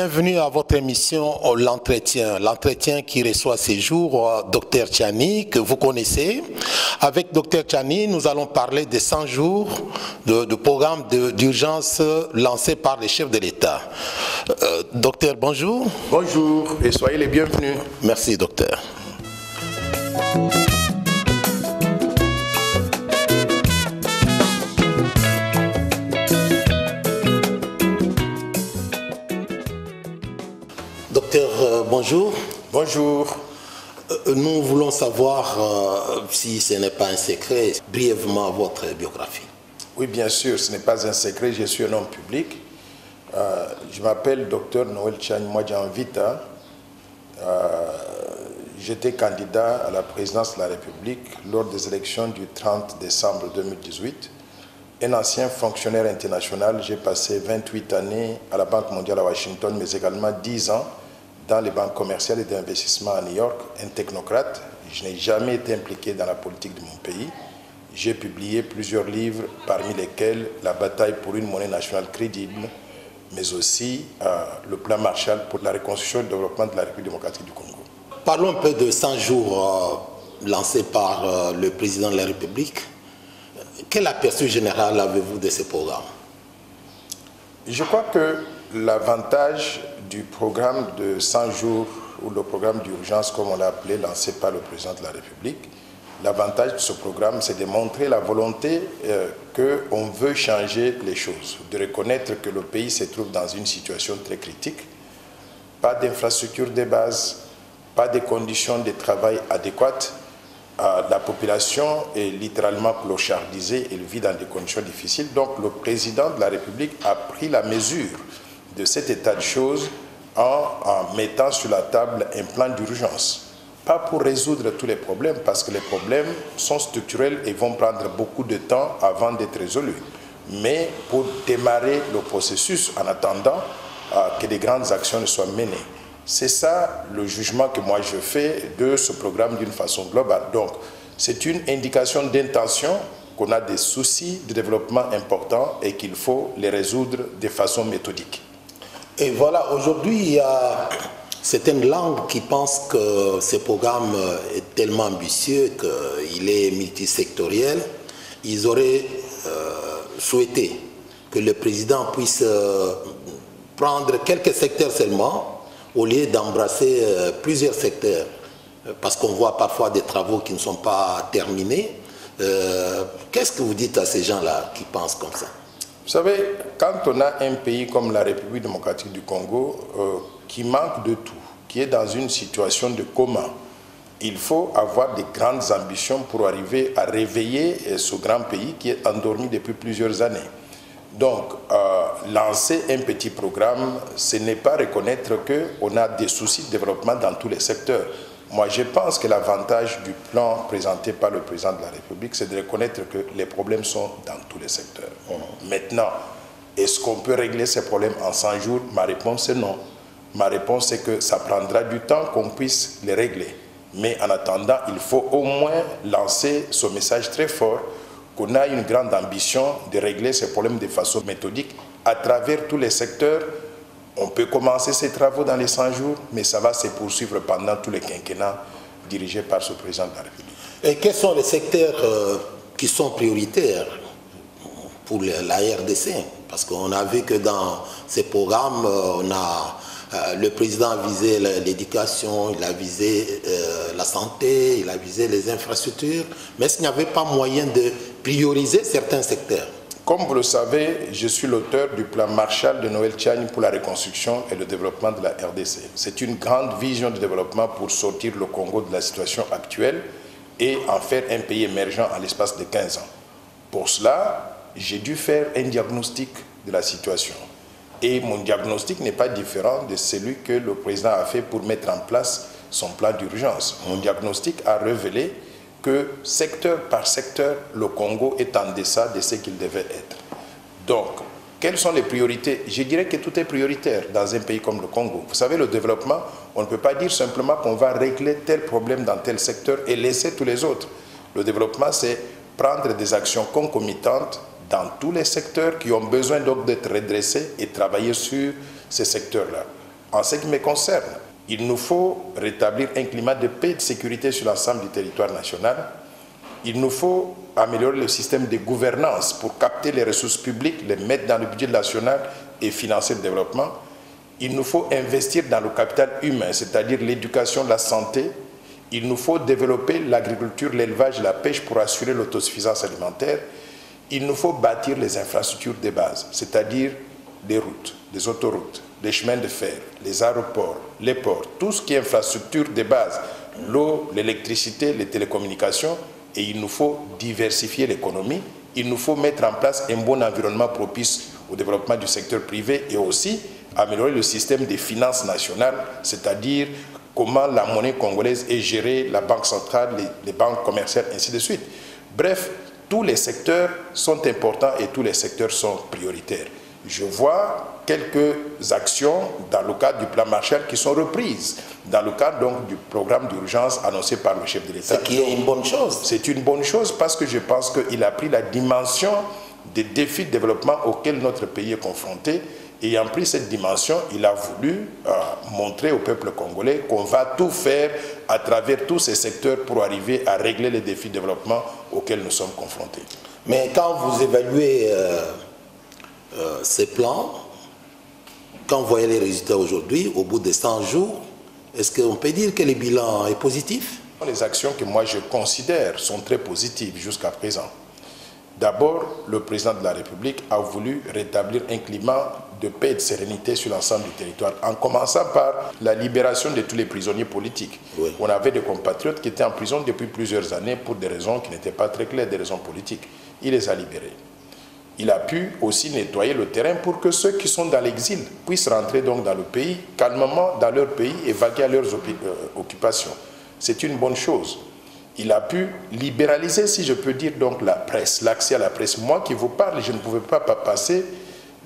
Bienvenue à votre émission L'Entretien. L'Entretien qui reçoit ces jours Dr Tchani, que vous connaissez. Avec Dr Tchani, nous allons parler des 100 jours de programme d'urgence lancé par les chefs de l'État. Docteur, bonjour. Bonjour et soyez les bienvenus. Merci, docteur. Docteur, bonjour. Bonjour. Nous voulons savoir, si ce n'est pas un secret, brièvement votre biographie. Oui, bien sûr, ce n'est pas un secret, je suis un homme public. Je m'appelle Dr Noël Tchani Mwadjanvita. J'étais candidat à la présidence de la République lors des élections du 30 décembre 2018. Un ancien fonctionnaire international, j'ai passé 28 années à la Banque mondiale à Washington, mais également 10 ans dans les banques commerciales et d'investissement à New York, un technocrate. Je n'ai jamais été impliqué dans la politique de mon pays. J'ai publié plusieurs livres, parmi lesquels La bataille pour une monnaie nationale crédible, mais aussi le plan Marshall pour la reconstruction et le développement de la République démocratique du Congo. Parlons un peu de 100 jours lancés par le président de la République. Quel aperçu général avez-vous de ce programme? Je crois que l'avantage du programme de 100 jours, ou le programme d'urgence, comme on l'a appelé, lancé par le président de la République, l'avantage de ce programme, c'est de montrer la volonté qu'on veut changer les choses, de reconnaître que le pays se trouve dans une situation très critique, pas d'infrastructure de base, pas de conditions de travail adéquates. La population est littéralement clochardisée, elle vit dans des conditions difficiles. Donc le président de la République a pris la mesure de cet état de choses en mettant sur la table un plan d'urgence. Pas pour résoudre tous les problèmes, parce que les problèmes sont structurels et vont prendre beaucoup de temps avant d'être résolus, mais pour démarrer le processus en attendant que des grandes actions ne soient menées. C'est ça le jugement que moi je fais de ce programme d'une façon globale. Donc, c'est une indication d'intention qu'on a des soucis de développement importants et qu'il faut les résoudre de façon méthodique. Et voilà, aujourd'hui, il y a certaines langues qui pensent que ce programme est tellement ambitieux qu'il est multisectoriel. Ils auraient souhaité que le président puisse prendre quelques secteurs seulement, au lieu d'embrasser plusieurs secteurs, parce qu'on voit parfois des travaux qui ne sont pas terminés. Qu'est-ce que vous dites à ces gens-là qui pensent comme ça? Vous savez, quand on a un pays comme la République démocratique du Congo qui manque de tout, qui est dans une situation de coma, il faut avoir de grandes ambitions pour arriver à réveiller ce grand pays qui est endormi depuis plusieurs années. Donc, lancer un petit programme, ce n'est pas reconnaître qu'on a des soucis de développement dans tous les secteurs. Moi, je pense que l'avantage du plan présenté par le président de la République, c'est de reconnaître que les problèmes sont dans tous les secteurs. Maintenant, est-ce qu'on peut régler ces problèmes en 100 jours? Ma réponse est non. Ma réponse est que ça prendra du temps qu'on puisse les régler. Mais en attendant, il faut au moins lancer ce message très fort qu'on a une grande ambition de régler ces problèmes de façon méthodique à travers tous les secteurs. On peut commencer ces travaux dans les 100 jours, mais ça va se poursuivre pendant tous les quinquennats dirigés par ce président de la République. Et quels sont les secteurs qui sont prioritaires pour la RDC? Parce qu'on a vu que dans ces programmes, le président a visé l'éducation, il a visé la santé, il a visé les infrastructures, mais est-ce qu'il n'y avait pas moyen de prioriser certains secteurs? Comme vous le savez, je suis l'auteur du plan Marshall de Noël Tchani pour la reconstruction et le développement de la RDC. C'est une grande vision de développement pour sortir le Congo de la situation actuelle et en faire un pays émergent en l'espace de 15 ans. Pour cela, j'ai dû faire un diagnostic de la situation. Et mon diagnostic n'est pas différent de celui que le président a fait pour mettre en place son plan d'urgence. Mon diagnostic a révélé que secteur par secteur, le Congo est en deçà de ce qu'il devait être. Donc, quelles sont les priorités? Je dirais que tout est prioritaire dans un pays comme le Congo. Vous savez, le développement, on ne peut pas dire simplement qu'on va régler tel problème dans tel secteur et laisser tous les autres. Le développement, c'est prendre des actions concomitantes dans tous les secteurs qui ont besoin donc d'être redressés et travailler sur ces secteurs-là. En ce qui me concerne, il nous faut rétablir un climat de paix et de sécurité sur l'ensemble du territoire national. Il nous faut améliorer le système de gouvernance pour capter les ressources publiques, les mettre dans le budget national et financer le développement. Il nous faut investir dans le capital humain, c'est-à-dire l'éducation, la santé. Il nous faut développer l'agriculture, l'élevage et la pêche pour assurer l'autosuffisance alimentaire. Il nous faut bâtir les infrastructures de base, c'est-à-dire des routes, des autoroutes, des chemins de fer, les aéroports, les ports, tout ce qui est infrastructure de base, l'eau, l'électricité, les télécommunications. Et il nous faut diversifier l'économie. Il nous faut mettre en place un bon environnement propice au développement du secteur privé et aussi améliorer le système des finances nationales, c'est-à-dire comment la monnaie congolaise est gérée, la banque centrale, les banques commerciales, ainsi de suite. Bref, tous les secteurs sont importants et tous les secteurs sont prioritaires. Je vois quelques actions dans le cadre du plan Marshall qui sont reprises dans le cadre donc du programme d'urgence annoncé par le chef de l'État. Ce qui est une bonne chose. C'est une bonne chose parce que je pense qu'il a pris la dimension des défis de développement auxquels notre pays est confronté. Et ayant pris cette dimension, il a voulu montrer au peuple congolais qu'on va tout faire à travers tous ces secteurs pour arriver à régler les défis de développement auxquels nous sommes confrontés. Mais quand vous évaluez ces plans, quand vous voyez les résultats aujourd'hui, au bout de 100 jours, est-ce qu'on peut dire que le bilan est positif? Les actions que moi je considère sont très positives jusqu'à présent. D'abord, le président de la République a voulu rétablir un climat de paix et de sérénité sur l'ensemble du territoire, en commençant par la libération de tous les prisonniers politiques. Oui. On avait des compatriotes qui étaient en prison depuis plusieurs années pour des raisons qui n'étaient pas très claires, des raisons politiques. Il les a libérés. Il a pu aussi nettoyer le terrain pour que ceux qui sont dans l'exil puissent rentrer donc dans le pays, calmement dans leur pays et vaquer à leurs occupations. C'est une bonne chose. Il a pu libéraliser, si je peux dire, donc la presse, l'accès à la presse. Moi qui vous parle, je ne pouvais pas passer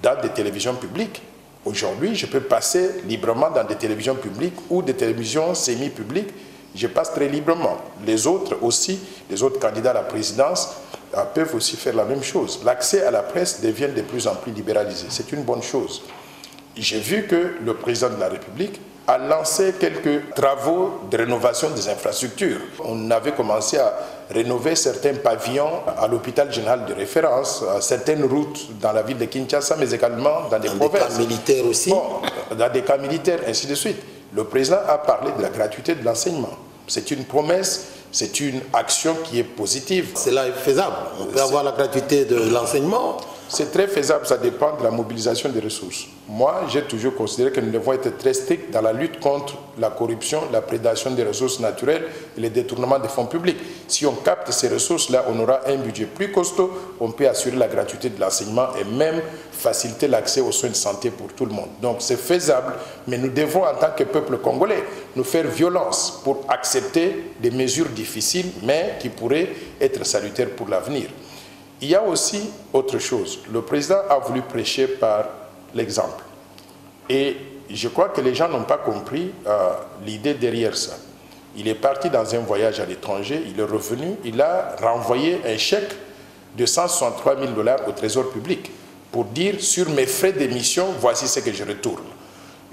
dans des télévisions publiques. Aujourd'hui, je peux passer librement dans des télévisions publiques ou des télévisions semi-publiques. Je passe très librement. Les autres aussi, les autres candidats à la présidence peuvent aussi faire la même chose. L'accès à la presse devient de plus en plus libéralisé. C'est une bonne chose. J'ai vu que le président de la République a lancé quelques travaux de rénovation des infrastructures. On avait commencé à rénover certains pavillons à l'hôpital général de référence, certaines routes dans la ville de Kinshasa, mais également dans des provinces. Dans des cas militaires aussi. Bon, dans des cas militaires, ainsi de suite. Le président a parlé de la gratuité de l'enseignement. C'est une promesse, c'est une action qui est positive. Cela est faisable. On peut avoir la gratuité de l'enseignement. C'est très faisable, ça dépend de la mobilisation des ressources. Moi, j'ai toujours considéré que nous devons être très stricts dans la lutte contre la corruption, la prédation des ressources naturelles et le détournement des fonds publics. Si on capte ces ressources-là, on aura un budget plus costaud, on peut assurer la gratuité de l'enseignement et même faciliter l'accès aux soins de santé pour tout le monde. Donc c'est faisable, mais nous devons, en tant que peuple congolais, nous faire violence pour accepter des mesures difficiles, mais qui pourraient être salutaires pour l'avenir. Il y a aussi autre chose. Le président a voulu prêcher par l'exemple. Et je crois que les gens n'ont pas compris l'idée derrière ça. Il est parti dans un voyage à l'étranger, il est revenu, il a renvoyé un chèque de 163 000 $ au Trésor public pour dire, sur mes frais d'émission, voici ce que je retourne.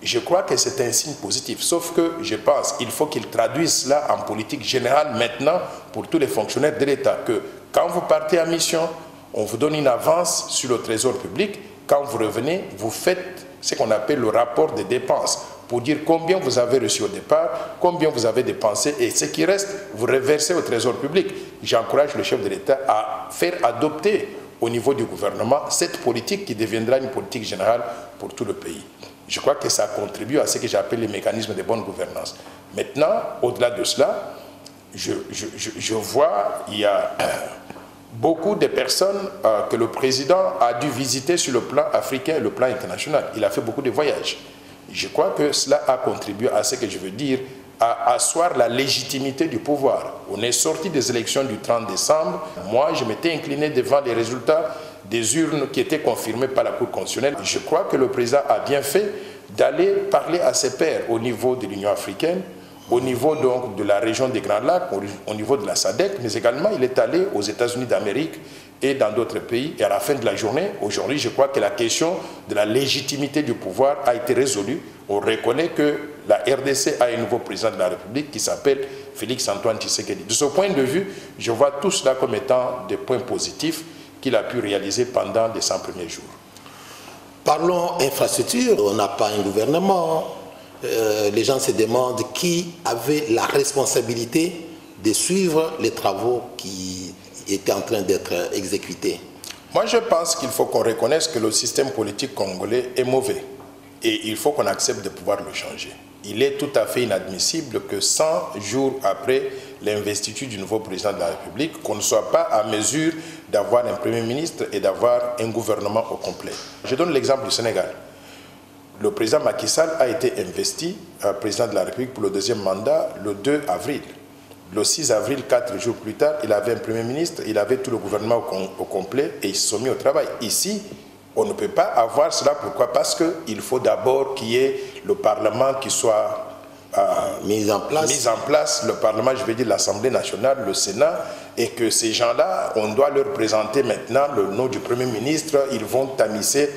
Je crois que c'est un signe positif, sauf que je pense qu'il faut qu'il traduise cela en politique générale maintenant pour tous les fonctionnaires de l'État, que quand vous partez en mission, on vous donne une avance sur le trésor public. Quand vous revenez, vous faites ce qu'on appelle le rapport des dépenses pour dire combien vous avez reçu au départ, combien vous avez dépensé et ce qui reste, vous reversez au trésor public. J'encourage le chef de l'État à faire adopter au niveau du gouvernement cette politique qui deviendra une politique générale pour tout le pays. Je crois que ça contribue à ce que j'appelle les mécanismes de bonne gouvernance. Maintenant, au-delà de cela, je vois, il y a beaucoup de personnes que le président a dû visiter sur le plan africain et le plan international. Il a fait beaucoup de voyages. Je crois que cela a contribué à ce que je veux dire, à asseoir la légitimité du pouvoir. On est sorti des élections du 30 décembre. Moi, je m'étais incliné devant les résultats des urnes qui étaient confirmées par la Cour constitutionnelle. Je crois que le président a bien fait d'aller parler à ses pairs au niveau de l'Union africaine, au niveau donc de la région des Grands Lacs, au niveau de la SADC, mais également il est allé aux États-Unis d'Amérique et dans d'autres pays. Et à la fin de la journée, aujourd'hui, je crois que la question de la légitimité du pouvoir a été résolue on reconnaît que la RDC a un nouveau président de la République qui s'appelle Félix Antoine Tshisekedi. De ce point de vue, je vois tout cela comme étant des points positifs qu'il a pu réaliser pendant les 100 premiers jours. Parlons infrastructure, on n'a pas un gouvernement. Les gens se demandent qui avait la responsabilité de suivre les travaux qui étaient en train d'être exécutés. Moi, je pense qu'il faut qu'on reconnaisse que le système politique congolais est mauvais et il faut qu'on accepte de pouvoir le changer. Il est tout à fait inadmissible que 100 jours après l'investiture du nouveau président de la République, qu'on ne soit pas à mesure d'avoir un Premier ministre et d'avoir un gouvernement au complet. Je donne l'exemple du Sénégal. Le président Macky Sall a été investi président de la République pour le deuxième mandat le 2 avril. Le 6 avril, 4 jours plus tard, il avait un Premier ministre, il avait tout le gouvernement au complet et ils se sont mis au travail. Ici, on ne peut pas avoir cela. Pourquoi? Parce qu'il faut d'abord qu'il y ait le Parlement qui soit mis en place. Le Parlement, je veux dire l'Assemblée nationale, le Sénat, et que ces gens-là, on doit leur présenter maintenant le nom du Premier ministre, ils vont tamiser.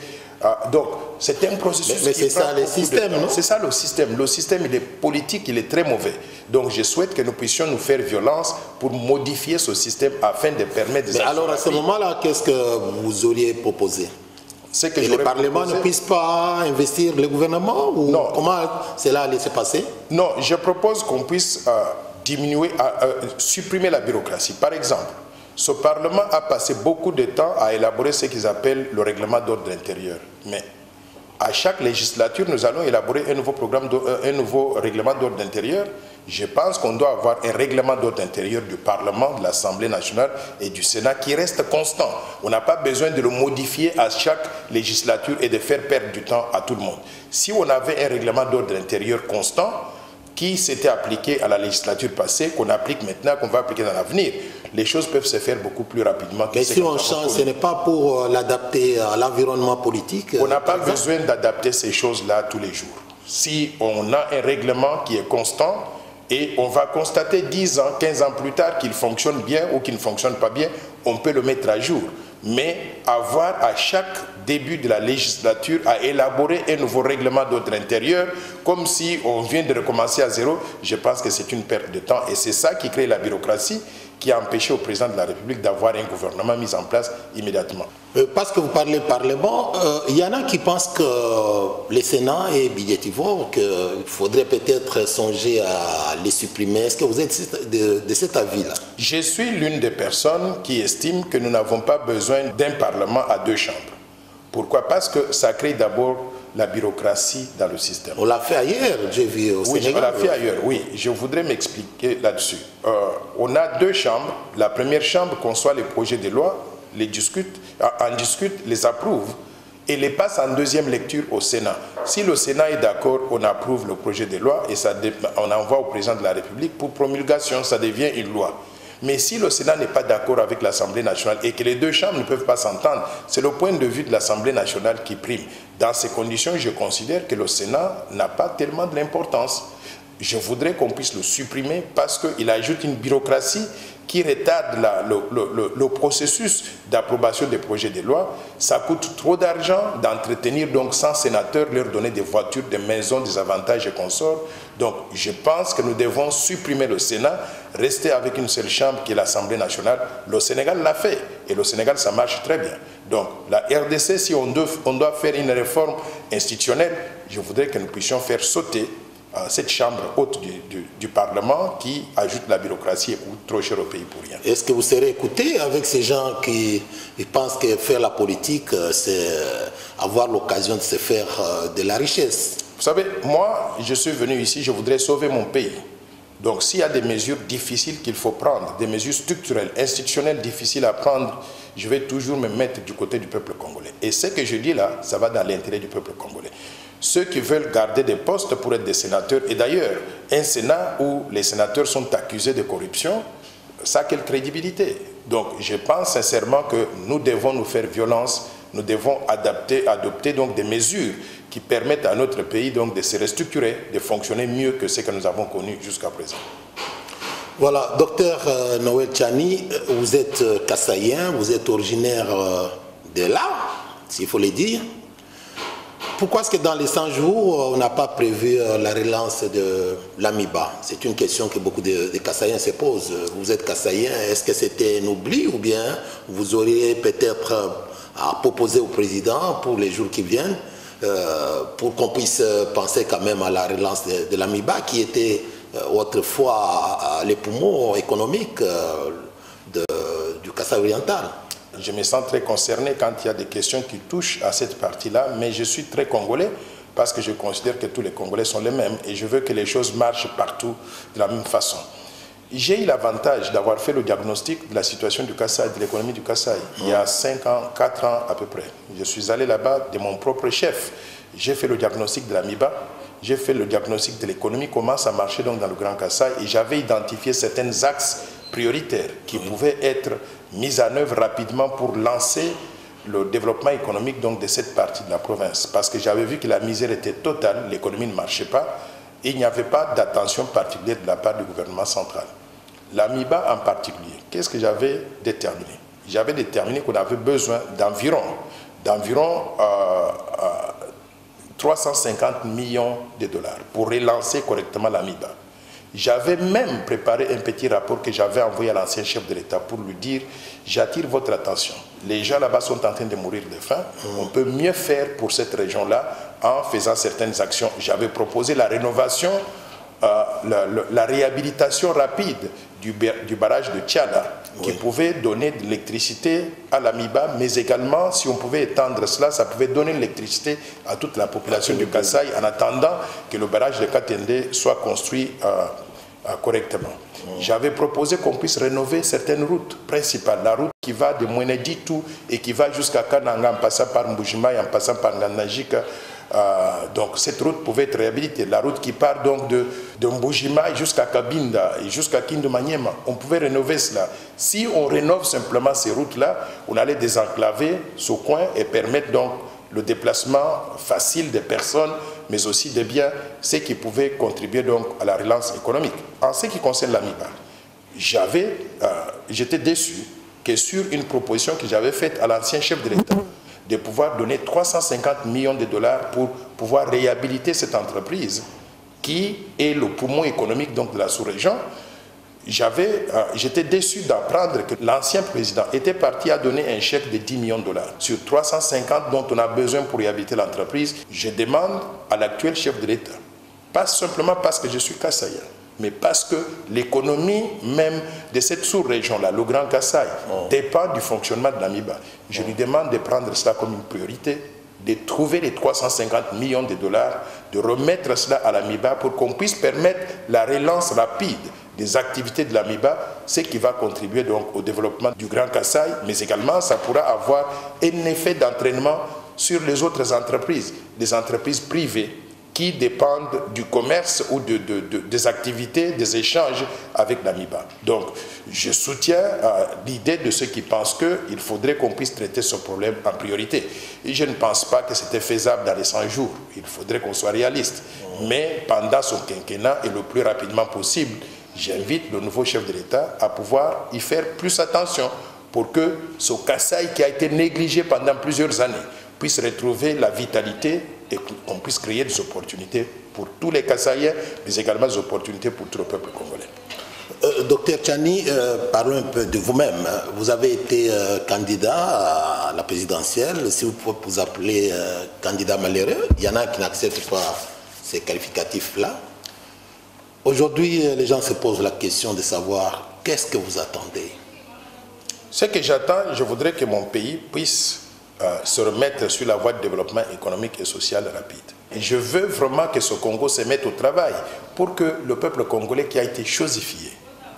Donc, c'est un processus. Mais c'est ça le système, non? C'est ça le système. Le système, il est politique, il est très mauvais. Donc, je souhaite que nous puissions nous faire violence pour modifier ce système afin de permettre des actions. Mais alors, à ce moment-là, qu'est-ce que vous auriez proposé? C'est que le Parlement ne puisse pas investir le gouvernement ou non. Comment cela allait se passer? Non, je propose qu'on puisse supprimer la bureaucratie. Par exemple, ce Parlement a passé beaucoup de temps à élaborer ce qu'ils appellent le règlement d'ordre intérieur. Mais à chaque législature, nous allons élaborer un nouveau règlement d'ordre intérieur. Je pense qu'on doit avoir un règlement d'ordre intérieur du Parlement, de l'Assemblée nationale et du Sénat qui reste constant. On n'a pas besoin de le modifier à chaque législature et de faire perdre du temps à tout le monde. Si on avait un règlement d'ordre intérieur constant qui s'était appliqué à la législature passée, qu'on applique maintenant, qu'on va appliquer dans l'avenir, les choses peuvent se faire beaucoup plus rapidement. Mais si on change, ce n'est pas pour l'adapter à l'environnement politique. On n'a pas besoin d'adapter ces choses-là tous les jours. Si on a un règlement qui est constant, et on va constater 10 ans, 15 ans plus tard qu'il fonctionne bien ou qu'il ne fonctionne pas bien, on peut le mettre à jour. Mais avoir à chaque début de la législature à élaborer un nouveau règlement d'ordre intérieur, comme si on vient de recommencer à zéro, je pense que c'est une perte de temps. Et c'est ça qui crée la bureaucratie, qui a empêché au président de la République d'avoir un gouvernement mis en place immédiatement. Parce que vous parlez Parlement, il y en a qui pensent que le Sénat est budgétivore, qu'il faudrait peut-être songer à les supprimer. Est-ce que vous êtes de cet avis-là? Je suis l'une des personnes qui estime que nous n'avons pas besoin d'un Parlement à 2 chambres. Pourquoi? Parce que ça crée d'abord la bureaucratie dans le système. On l'a fait ailleurs, j'ai vu au Sénégal. Oui, on l'a fait ailleurs, oui. Je voudrais m'expliquer là-dessus. On a 2 chambres. La première chambre conçoit les projets de loi, en discute, les approuve et les passe en 2e lecture au Sénat. Si le Sénat est d'accord, on approuve le projet de loi et on envoie au président de la République pour promulgation, ça devient une loi. Mais si le Sénat n'est pas d'accord avec l'Assemblée nationale et que les 2 chambres ne peuvent pas s'entendre, c'est le point de vue de l'Assemblée nationale qui prime. Dans ces conditions, je considère que le Sénat n'a pas tellement de l'importance. Je voudrais qu'on puisse le supprimer parce qu'il ajoute une bureaucratie qui retarde le processus d'approbation des projets de loi. Ça coûte trop d'argent d'entretenir donc 100 sénateurs, leur donner des voitures, des maisons, des avantages et consorts. Donc je pense que nous devons supprimer le Sénat, rester avec une seule chambre qui est l'Assemblée nationale. Le Sénégal l'a fait et le Sénégal ça marche très bien. Donc la RDC, si on doit faire une réforme institutionnelle, je voudrais que nous puissions faire sauter cette chambre haute du Parlement qui ajoute la bureaucratie et coûte trop cher au pays pour rien. Est-ce que vous serez écouté avec ces gens qui pensent que faire la politique, c'est avoir l'occasion de se faire de la richesse? Vous savez, moi, je suis venu ici, je voudrais sauver mon pays. Donc s'il y a des mesures difficiles qu'il faut prendre, des mesures structurelles, institutionnelles difficiles à prendre, je vais toujours me mettre du côté du peuple congolais. Et ce que je dis là, ça va dans l'intérêt du peuple congolais. Ceux qui veulent garder des postes pour être des sénateurs, et d'ailleurs, un Sénat où les sénateurs sont accusés de corruption, ça a quelle crédibilité? Donc je pense sincèrement que nous devons nous faire violence, nous devons adopter donc des mesures qui permettent à notre pays donc de se restructurer, de fonctionner mieux que ce que nous avons connu jusqu'à présent. Voilà, docteur Noël Tchani, vous êtes kassaïen, vous êtes originaire de là, s'il faut le dire. Pourquoi est-ce que dans les 100 jours, on n'a pas prévu la relance de l'AMIBA? C'est une question que beaucoup de Kassaïens se posent. Vous êtes Kassaïen, est-ce que c'était un oubli ou bien vous auriez peut-être à proposer au président pour les jours qui viennent pour qu'on puisse penser quand même à la relance de l'AMIBA qui était autrefois les poumons économiques du Kasaï oriental? Je me sens très concerné quand il y a des questions qui touchent à cette partie-là, mais je suis très congolais parce que je considère que tous les Congolais sont les mêmes et je veux que les choses marchent partout de la même façon. J'ai eu l'avantage d'avoir fait le diagnostic de la situation du Kasaï, de l'économie du Kasaï, il y a 5 ans, 4 ans à peu près. Je suis allé là-bas de mon propre chef. J'ai fait le diagnostic de l'AMIBA, j'ai fait le diagnostic de l'économie, comment ça marchait donc dans le Grand Kasaï, et j'avais identifié certains axes prioritaires qui pouvaient être mis en œuvre rapidement pour lancer le développement économique donc de cette partie de la province. Parce que j'avais vu que la misère était totale, l'économie ne marchait pas, et il n'y avait pas d'attention particulière de la part du gouvernement central. L'AMIBA en particulier, qu'est-ce que j'avais déterminé? J'avais déterminé qu'on avait besoin d'environ 350 millions de dollars pour relancer correctement l'AMIBA. J'avais même préparé un petit rapport que j'avais envoyé à l'ancien chef de l'État pour lui dire « J'attire votre attention. Les gens là-bas sont en train de mourir de faim. On peut mieux faire pour cette région-là en faisant certaines actions. » J'avais proposé la rénovation, la réhabilitation rapide du barrage de Tchada qui pouvait donner de l'électricité à l'AMIBA, mais également, si on pouvait étendre cela, ça pouvait donner de l'électricité à toute la population du Kasaï en attendant que le barrage de Katende soit construit correctement. J'avais proposé qu'on puisse rénover certaines routes principales. La route qui va de Mweneditu et qui va jusqu'à Kananga en passant par Mbujima et en passant par Nganajika. Donc cette route pouvait être réhabilitée. La route qui part donc de Mbujima jusqu'à Kabinda et jusqu'à Kindu-Maniema, on pouvait rénover cela. Si on rénove simplement ces routes-là, on allait désenclaver ce coin et permettre donc le déplacement facile des personnes, mais aussi des biens, ce qui pouvait contribuer donc à la relance économique. En ce qui concerne l'AMIBA, j'étais déçu que sur une proposition que j'avais faite à l'ancien chef de l'État, de pouvoir donner 350 millions de dollars pour pouvoir réhabiliter cette entreprise qui est le poumon économique donc de la sous-région. J'étais déçu d'apprendre que l'ancien président était parti à donner un chèque de 10 millions de dollars sur 350 dont on a besoin pour réhabiliter l'entreprise. Je demande à l'actuel chef de l'État, pas simplement parce que je suis Kassaïen, mais parce que l'économie même de cette sous-région-là, le Grand Kasaï, dépend du fonctionnement de l'AMIBA. Je lui demande de prendre cela comme une priorité, de trouver les 350 millions de dollars, de remettre cela à l'AMIBA pour qu'on puisse permettre la relance rapide des activités de l'AMIBA, ce qui va contribuer donc au développement du Grand Kasaï, mais également ça pourra avoir un effet d'entraînement sur les autres entreprises, des entreprises privées qui dépendent du commerce ou des activités, des échanges avec l'AMIBA. Donc, je soutiens l'idée de ceux qui pensent qu'il faudrait qu'on puisse traiter ce problème en priorité. Et je ne pense pas que c'était faisable dans les 100 jours. Il faudrait qu'on soit réaliste. Mais pendant son quinquennat et le plus rapidement possible, j'invite le nouveau chef de l'État à pouvoir y faire plus attention pour que ce Kasaï qui a été négligé pendant plusieurs années puisse retrouver la vitalité et qu'on puisse créer des opportunités pour tous les Kassaïens, mais également des opportunités pour tout le peuple congolais. Docteur Tchani, parlons un peu de vous-même. Vous avez été candidat à la présidentielle, si vous pouvez vous appeler candidat malheureux. Il y en a qui n'acceptent pas ces qualificatifs-là. Aujourd'hui, les gens se posent la question de savoir qu'est-ce que vous attendez. Ce que j'attends, je voudrais que mon pays puisse se remettre sur la voie de développement économique et social rapide. Et je veux vraiment que ce Congo se mette au travail pour que le peuple congolais qui a été chosifié,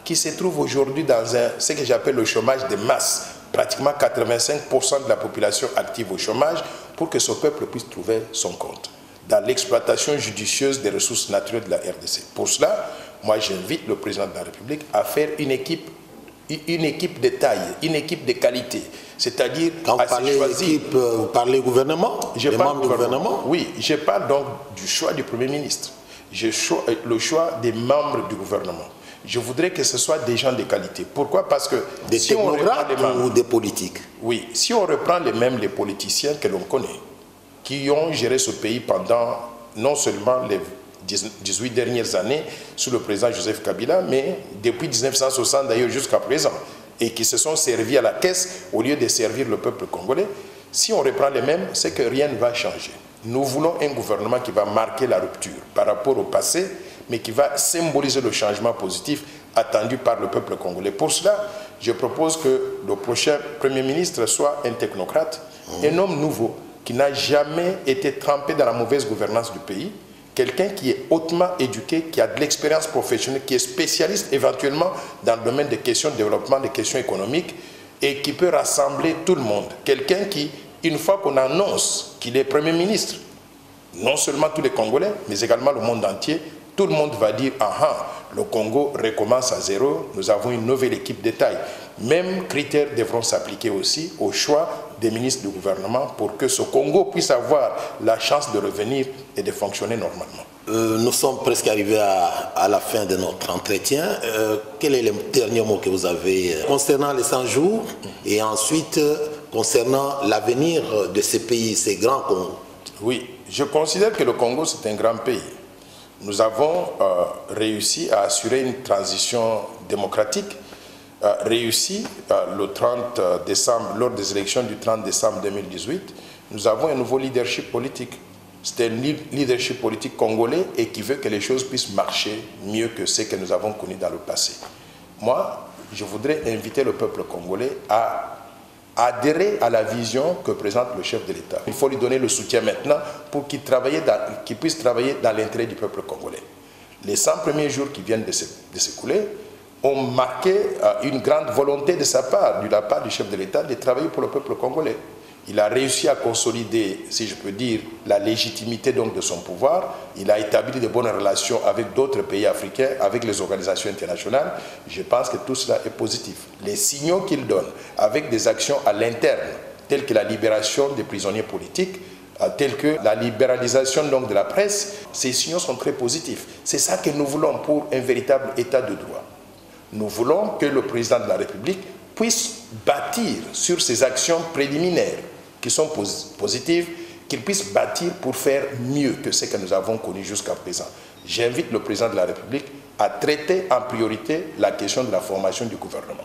qui se trouve aujourd'hui dans ce que j'appelle le chômage de masse, pratiquement 85% de la population active au chômage, pour que ce peuple puisse trouver son compte dans l'exploitation judicieuse des ressources naturelles de la RDC. Pour cela, moi j'invite le président de la République à faire une équipe de taille, une équipe de qualité. C'est-à-dire, quand vous parlez équipe, vous parlez gouvernement, des membres du gouvernement. Oui, je parle donc du choix du Premier ministre, le choix des membres du gouvernement. Je voudrais que ce soit des gens de qualité. Pourquoi? Parce que des technocrates ou des politiques. Oui, si on reprend les politiciens que l'on connaît, qui ont géré ce pays pendant non seulement les 18 dernières années sous le président Joseph Kabila, mais depuis 1960 d'ailleurs jusqu'à présent, et qui se sont servis à la caisse au lieu de servir le peuple congolais. Si on reprend les mêmes, c'est que rien ne va changer. Nous voulons un gouvernement qui va marquer la rupture par rapport au passé, mais qui va symboliser le changement positif attendu par le peuple congolais. Pour cela, je propose que le prochain Premier ministre soit un technocrate, un homme nouveau, qui n'a jamais été trempé dans la mauvaise gouvernance du pays, quelqu'un qui est hautement éduqué, qui a de l'expérience professionnelle, qui est spécialiste éventuellement dans le domaine des questions de développement, des questions économiques, et qui peut rassembler tout le monde. Quelqu'un qui, une fois qu'on annonce qu'il est Premier ministre, non seulement tous les Congolais, mais également le monde entier, tout le monde va dire « Ah ah, le Congo recommence à zéro, nous avons une nouvelle équipe de taille ». Mêmes critères devront s'appliquer aussi au choix des ministres du gouvernement pour que ce Congo puisse avoir la chance de revenir et de fonctionner normalement. Nous sommes presque arrivés à la fin de notre entretien. Quel est le dernier mot que vous avez concernant les 100 jours et ensuite concernant l'avenir de ce pays, ces grands Congos? Oui, je considère que le Congo c'est un grand pays. Nous avons réussi à assurer une transition démocratique, réussi le 30 décembre, lors des élections du 30 décembre 2018, nous avons un nouveau leadership politique. C'est un leadership politique congolais et qui veut que les choses puissent marcher mieux que ce que nous avons connu dans le passé. Moi, je voudrais inviter le peuple congolais à adhérer à la vision que présente le chef de l'État. Il faut lui donner le soutien maintenant pour qu'il puisse travailler dans l'intérêt du peuple congolais. Les 100 premiers jours qui viennent de s'écouler ont marqué une grande volonté de sa part, de la part du chef de l'État, de travailler pour le peuple congolais. Il a réussi à consolider, si je peux dire, la légitimité donc de son pouvoir. Il a établi de bonnes relations avec d'autres pays africains, avec les organisations internationales. Je pense que tout cela est positif. Les signaux qu'il donne, avec des actions à l'interne, telles que la libération des prisonniers politiques, telles que la libéralisation donc de la presse, ces signaux sont très positifs. C'est ça que nous voulons pour un véritable état de droit. Nous voulons que le président de la République puisse bâtir sur ces actions préliminaires qui sont positives, qu'il puisse bâtir pour faire mieux que ce que nous avons connu jusqu'à présent. J'invite le président de la République à traiter en priorité la question de la formation du gouvernement.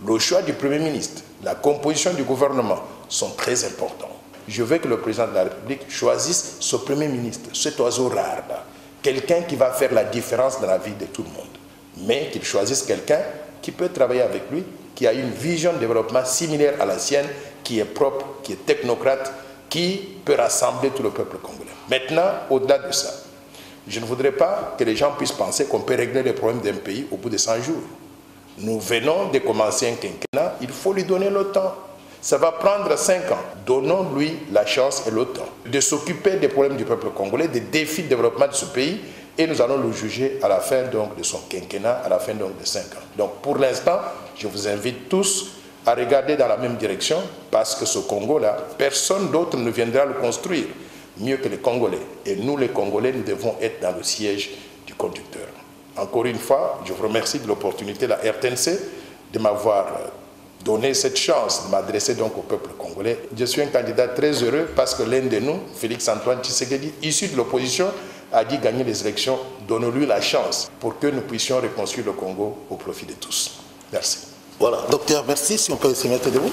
Le choix du Premier ministre, la composition du gouvernement sont très importants. Je veux que le président de la République choisisse ce Premier ministre, cet oiseau rare, quelqu'un qui va faire la différence dans la vie de tout le monde, mais qu'il choisisse quelqu'un qui peut travailler avec lui, qui a une vision de développement similaire à la sienne, qui est propre, qui est technocrate, qui peut rassembler tout le peuple congolais. Maintenant, au-delà de ça, je ne voudrais pas que les gens puissent penser qu'on peut régler les problèmes d'un pays au bout de 100 jours. Nous venons de commencer un quinquennat, il faut lui donner le temps. Ça va prendre 5 ans. Donnons-lui la chance et le temps de s'occuper des problèmes du peuple congolais, des défis de développement de ce pays, et nous allons le juger à la fin donc, de son quinquennat, à la fin donc, de 5 ans. Donc pour l'instant, je vous invite tous à regarder dans la même direction, parce que ce Congo-là, personne d'autre ne viendra le construire mieux que les Congolais. Et nous, les Congolais, nous devons être dans le siège du conducteur. Encore une fois, je vous remercie de l'opportunité de la RTNC de m'avoir donné cette chance de m'adresser donc au peuple congolais. Je suis un candidat très heureux parce que l'un de nous, Félix-Antoine Tshisekedi, issu de l'opposition, a dit gagner les élections. Donnons-lui la chance pour que nous puissions reconstruire le Congo au profit de tous. Merci. Voilà, docteur, merci. Si on peut se mettre debout.